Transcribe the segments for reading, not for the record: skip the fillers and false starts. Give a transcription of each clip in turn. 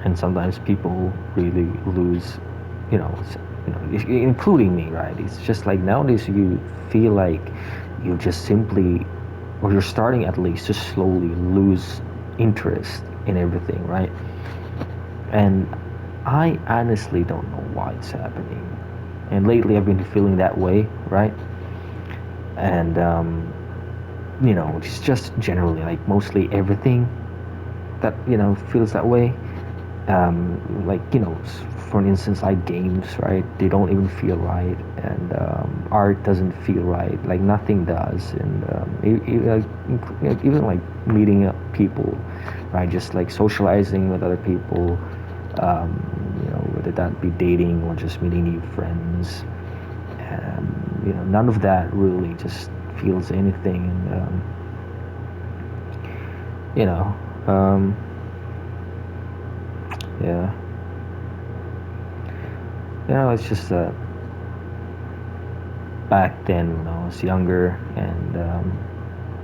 and sometimes people really lose, you know, including me, right? It's just like nowadays you feel like you just simply, or you're starting at least to slowly lose interest in everything, right? And I honestly don't know why it's happening. And lately I've been feeling that way, right? And it's just generally like mostly everything that feels that way. Like for instance, like games, right? They don't even feel right, and art doesn't feel right. Like nothing does, and even like meeting up people, right? Just like socializing with other people, whether that be dating or just meeting new friends. None of that really just feels anything, and you know, um, yeah. It's just that back then when I was younger, and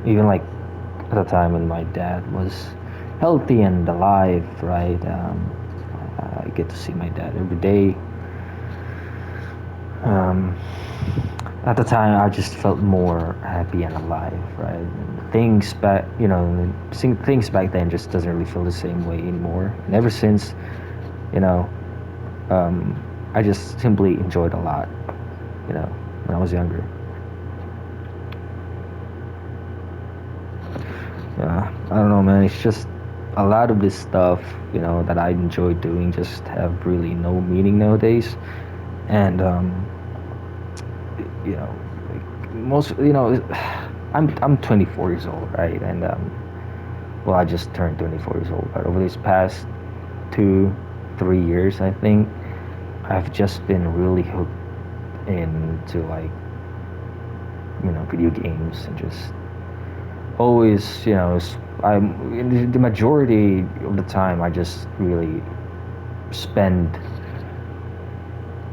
even like at the time when my dad was healthy and alive, right? I get to see my dad every day. Um, at the time, I just felt more happy and alive, right? And things back then just doesn't really feel the same way anymore. And ever since, you know, um, I just simply enjoyed a lot, when I was younger. Yeah, I don't know, man. It's just a lot of this stuff, that I enjoy doing just have really no meaning nowadays. And you know, most, I'm 24 years old, right? And well, I just turned 24 years old. But over these past 2, 3 years, I think I've just been really hooked into like video games, and just always, I'm the majority of the time I just really spend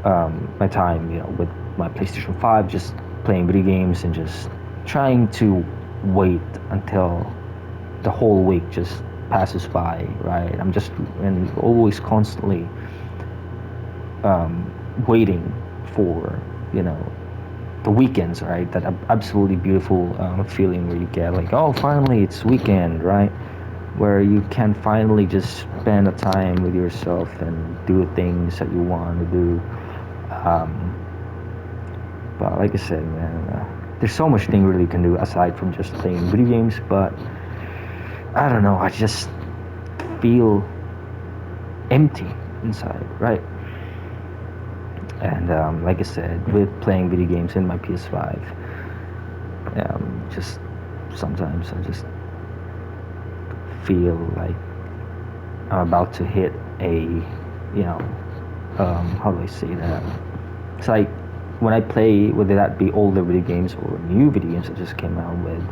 my time, with my PlayStation 5, just playing video games and just trying to wait until the whole week just passes by, right? I'm just and always constantly waiting for, the weekends, right? That absolutely beautiful feeling where you get like, oh, finally it's weekend, right? Where you can finally just spend a time with yourself and do things that you want to do. Um, but like I said, man, there's so much thing really you can do aside from just playing video games. But I don't know, I just feel empty inside, right? And like I said, with playing video games in my PS5, just sometimes I just feel like I'm about to hit a, how do I say that? It's like when I play, whether that be older video games or new video games that just came out with,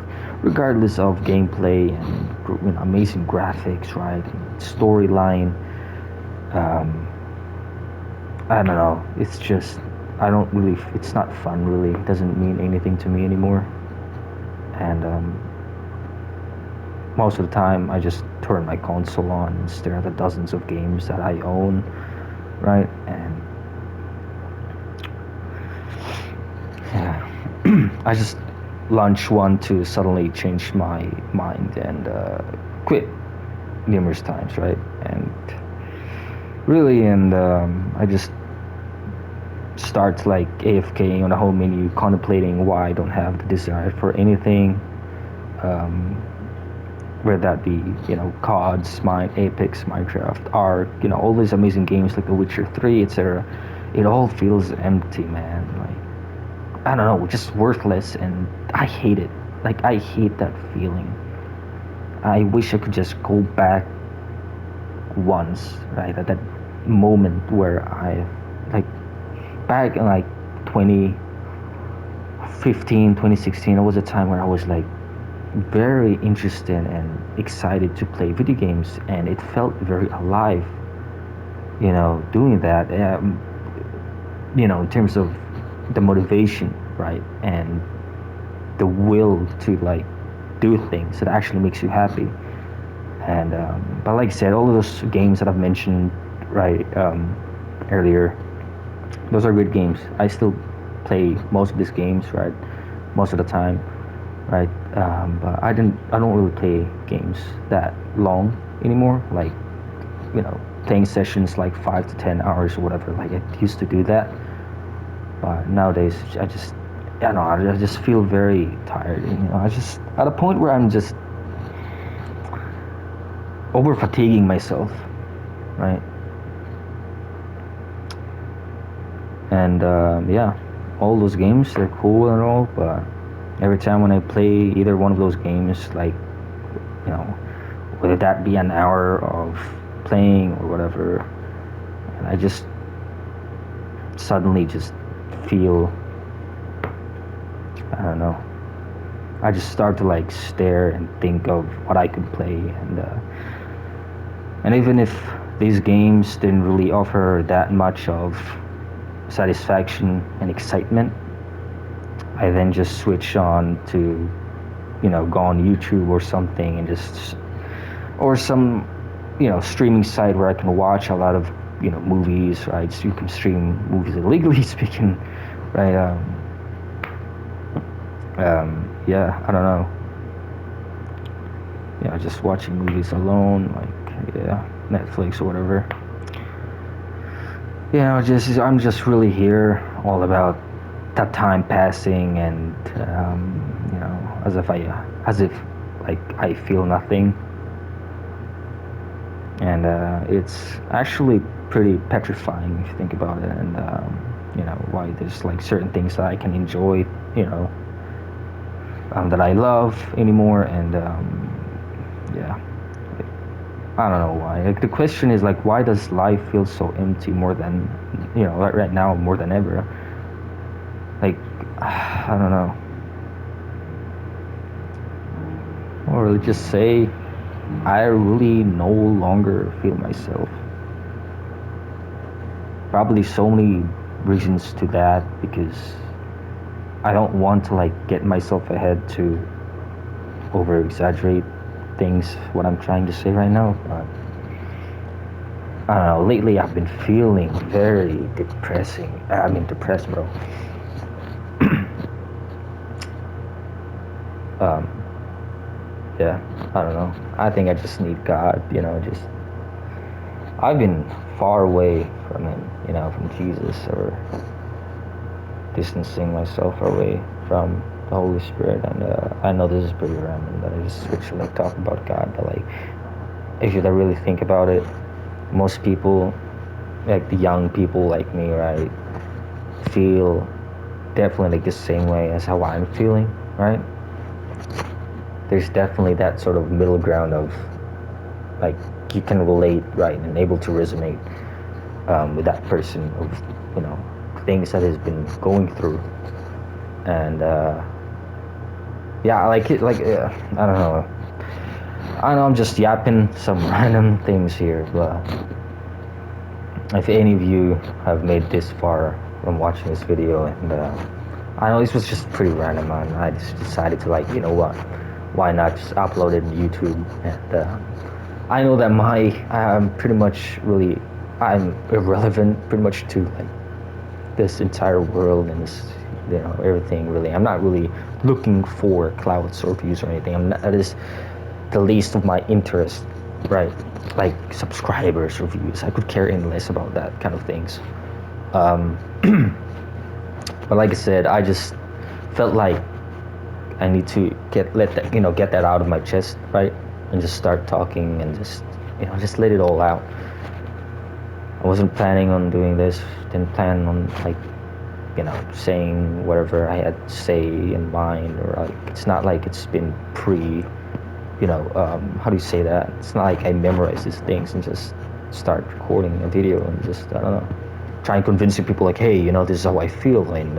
regardless of gameplay and amazing graphics, right, and storyline, um, I don't know. It's just I don't really. It's not fun, really. It doesn't mean anything to me anymore. And most of the time, I just turn my console on and stare at the dozens of games that I own, right? And yeah, I just launch one to suddenly change my mind and quit numerous times, right? And really, and I just start like AFK on the home menu, contemplating why I don't have the desire for anything. Whether that be, CODs, Apex, Minecraft, Ark, all these amazing games like The Witcher 3, etc. It all feels empty, man. Like, I don't know, just worthless, and I hate it. Like, I hate that feeling. I wish I could just go back once, right, at that moment where like, back in like 2015, 2016, it was a time where I was like very interested and excited to play video games, and it felt very alive, doing that, in terms of the motivation, right, and the will to like do things that actually makes you happy. And but like I said, all of those games that I've mentioned right earlier, those are good games. I still play most of these games, right, most of the time, right. But I don't really play games that long anymore. Like, playing sessions like 5 to 10 hours or whatever. Like, I used to do that, but nowadays I don't know. I just feel very tired. I just at a point where I'm just over fatiguing myself, right? And yeah, all those games, they're cool and all, but every time when I play either one of those games, like, whether that be an hour of playing or whatever, and I just suddenly just feel, I don't know, I just start to like stare and think of what I could play, and even if these games didn't really offer that much of satisfaction and excitement, I then just switch on to, go on YouTube or something and just, or some, streaming site where I can watch a lot of, movies, right? So you can stream movies illegally speaking, right? Yeah, I don't know. Just watching movies alone, like, yeah, Netflix or whatever. I'm just really here all about that time passing, and as if like I feel nothing, and it's actually pretty petrifying if you think about it, and why there's like certain things that I can enjoy, that I love anymore, and yeah. I don't know why. Like, the question is like, why does life feel so empty more than, right now more than ever? Like, I don't know. Or just say, I really no longer feel myself. Probably so many reasons to that, because I don't want to like get myself ahead to over exaggerate things, what I'm trying to say right now, but I don't know, lately I've been feeling very depressed, bro. um, yeah, I don't know. I think I just need God, I've been far away from Him, from Jesus, or distancing myself away from the Holy Spirit, and I know this is pretty random that I just switch to like talk about God, but like, if you really think about it, most people, like the young people like me, right, feel definitely like the same way as how I'm feeling, right? There's definitely that sort of middle ground of like you can relate, right, and able to resonate with that person of things that has been going through, and yeah, like it, like I don't know. I know I'm just yapping some random things here, but if any of you have made this far from watching this video, and I know this was just pretty random, man. I just decided to like, what, why not just upload it to YouTube, and I know that I'm irrelevant pretty much to like this entire world and this, everything really. I'm not really looking for clouds or views or anything. That is the least of my interest, right? Like subscribers or views. I could care any less about that kind of things. But like I said, I just felt like I need to get that out of my chest, right? And just start talking and just let it all out. I wasn't planning on doing this. Didn't plan on like, saying whatever I had to say in mind, or like it's not like it's been how do you say that? It's not like I memorize these things and just start recording a video and just, I don't know, try and convincing people like, hey, this is how I feel, and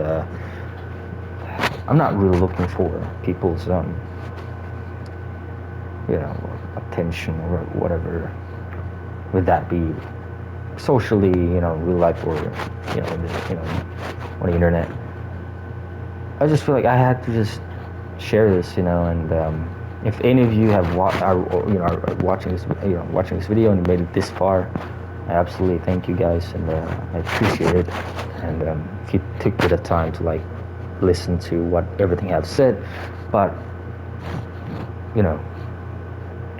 I'm not really looking for people's attention or whatever, would that be socially, real life, or on the internet. I just feel like I had to just share this, and If any of you are watching this video and made it this far, I absolutely thank you guys, and I appreciate it. And if you took the time to like listen to what everything I've said, but you know,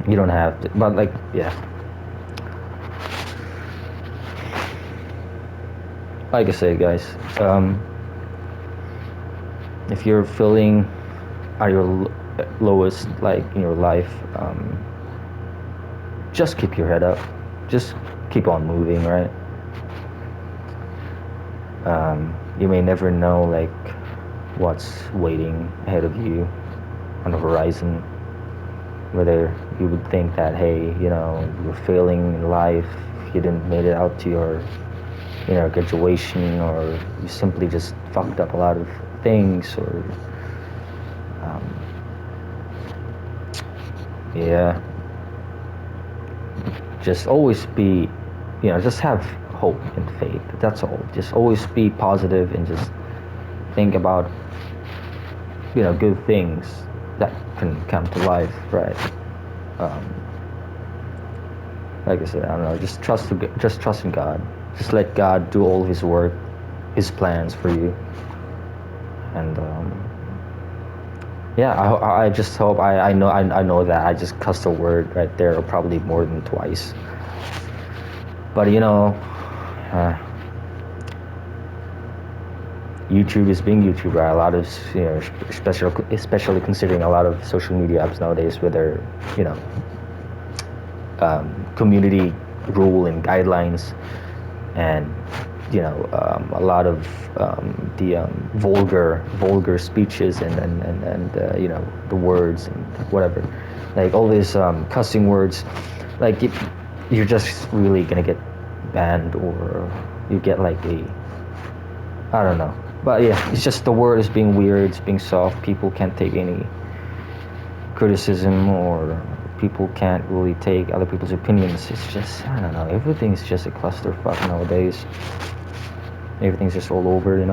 you don't have to. But like, yeah, like I say, guys, if you're feeling at your lowest, like in your life, just keep your head up, just keep on moving, right? You may never know like what's waiting ahead of you on the horizon. Whether you would think that, hey, you're failing in life, you didn't made it out to your graduation, or you simply just fucked up a lot of things, or yeah, just always be, just have hope and faith. That's all. Just always be positive and just think about, good things that can come to life, right? Like I said, I don't know, just trust in God. Just let God do all His work, His plans for you. And yeah, I just hope I know that I just cussed a word right there, probably more than twice. But YouTube is being YouTube, right? A lot of especially considering a lot of social media apps nowadays with their community rule and guidelines, and a lot of the vulgar speeches and the words and whatever, like all these cussing words, like you're just really gonna get banned, or you get like I don't know. But yeah, it's just the word is being weird, it's being soft, people can't take any criticism, or people can't really take other people's opinions. It's just, I don't know, everything's just a clusterfuck nowadays. Everything's just all over,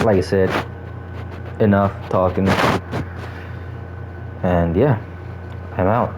like I said, enough talking, and yeah, I'm out.